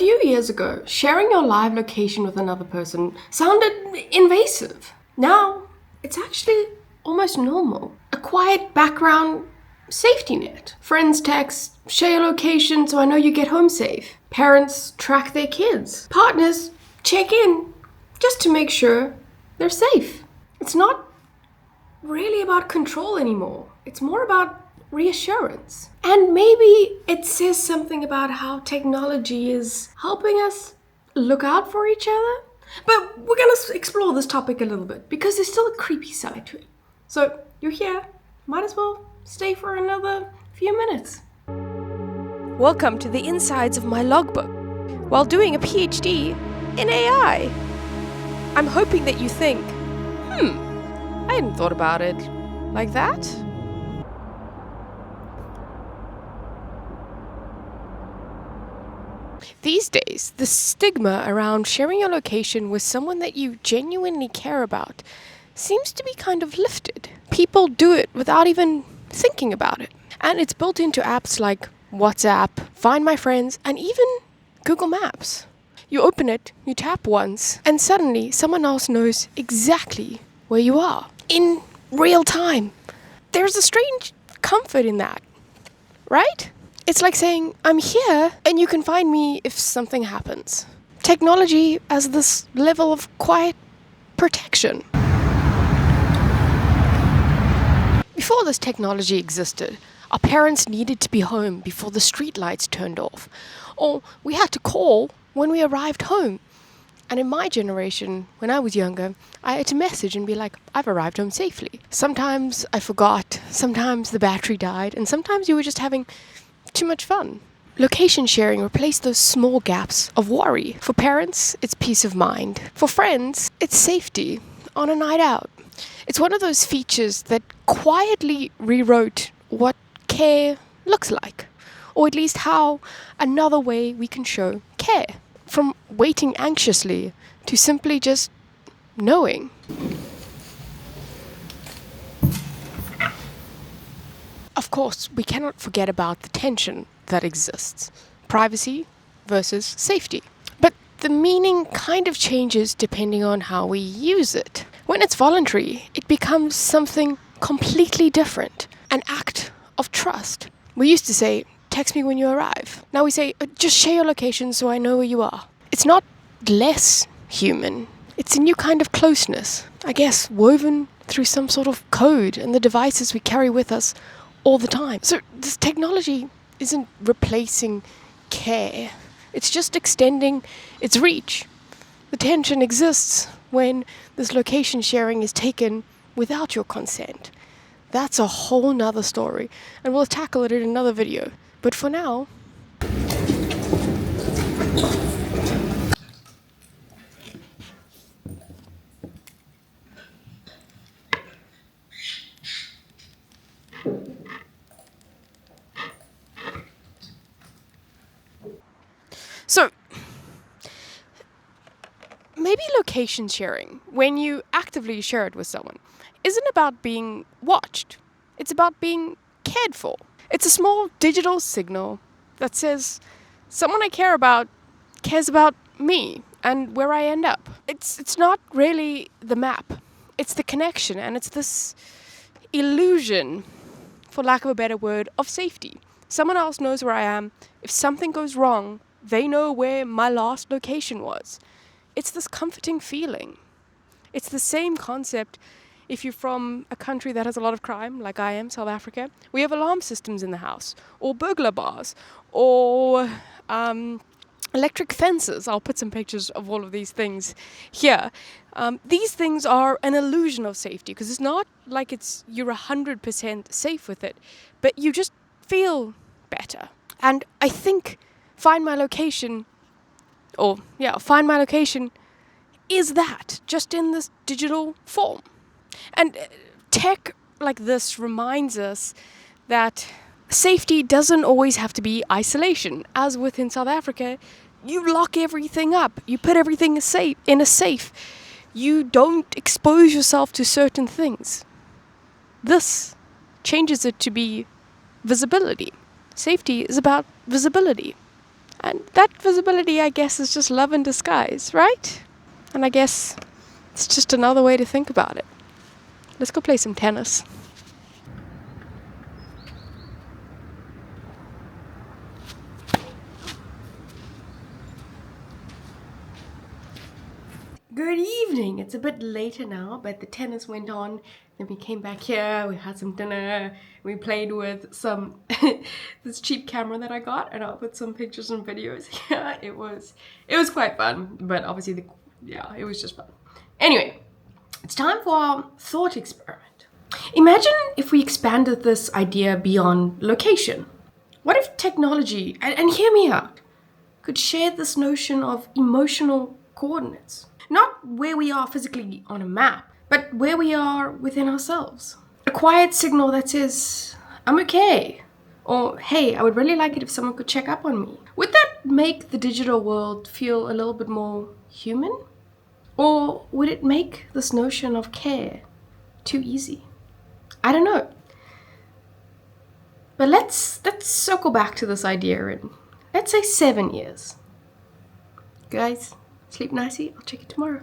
few years ago, sharing your live location with another person sounded invasive. Now, it's actually almost normal. A quiet background safety net. Friends text, share your location so I know you get home safe. Parents track their kids. Partners check in just to make sure they're safe. It's not really about control anymore. It's more about reassurance. And maybe it says something about how technology is helping us look out for each other. But we're going to explore this topic a little bit because there's still a creepy side to it. So you're here, might as well stay for another few minutes. Welcome to the insides of my logbook while doing a PhD in AI. I'm hoping that you think, I hadn't thought about it like that. These days, the stigma around sharing your location with someone that you genuinely care about seems to be kind of lifted. People do it without even thinking about it. And it's built into apps like WhatsApp, Find My Friends, and even Google Maps. You open it, you tap once, and suddenly someone else knows exactly where you are in real time. There's a strange comfort in that, right? It's like saying, I'm here and you can find me if something happens. Technology as this level of quiet protection. Before this technology existed, our parents needed to be home before the streetlights turned off, or we had to call when we arrived home. And in my generation, when I was younger, I had to message and be like, I've arrived home safely. Sometimes I forgot, sometimes the battery died, and sometimes you were just having too much fun. Location sharing replaced those small gaps of worry. For parents, it's peace of mind. For friends, it's safety on a night out. It's one of those features that quietly rewrote what care looks like, or at least how another way we can show care. From waiting anxiously to simply just knowing. Of course, we cannot forget about the tension that exists. Privacy versus safety. But the meaning kind of changes depending on how we use it. When it's voluntary, it becomes something completely different. An act of trust. We used to say, text me when you arrive. Now we say, just share your location so I know where you are. It's not less human. It's a new kind of closeness. I guess woven through some sort of code and the devices we carry with us all the time. So this technology isn't replacing care. It's just extending its reach. The tension exists when this location sharing is taken without your consent. That's a whole nother story, and we'll tackle it in another video. But for now, so maybe location sharing, when you actively share it with someone, isn't about being watched. It's about being cared for. It's a small digital signal that says someone I care about cares about me and where I end up. It's not really the map. It's the connection, and it's this illusion, for lack of a better word, of safety. Someone else knows where I am. If something goes wrong, they know where my last location was. It's this comforting feeling. It's the same concept if you're from a country that has a lot of crime, like I am, South Africa. We have alarm systems in the house, or burglar bars, or electric fences. I'll put some pictures of all of these things here. These things are an illusion of safety, because it's not like you're 100% safe with it, but you just feel better. And I think Find My Location is that, just in this digital form. And tech like this reminds us that safety doesn't always have to be isolation. As within South Africa, you lock everything up. You put everything in a safe. You don't expose yourself to certain things. This changes it to be visibility. Safety is about visibility. And that visibility, I guess, is just love in disguise, right? And I guess it's just another way to think about it. Let's go play some tennis. Good evening. It's a bit later now, but the tennis went on. Then we came back here, we had some dinner, we played with some this cheap camera that I got, and I'll put some pictures and videos here. It was quite fun, but obviously it was just fun. Anyway, it's time for our thought experiment. Imagine if we expanded this idea beyond location. What if technology, and hear me out, could share this notion of emotional coordinates? Not where we are physically on a map, but where we are within ourselves. A quiet signal that says, I'm okay. Or, hey, I would really like it if someone could check up on me. Would that make the digital world feel a little bit more human? Or would it make this notion of care too easy? I don't know. But let's circle back to this idea in, let's say, 7 years. Guys, sleep nicely. I'll check you tomorrow.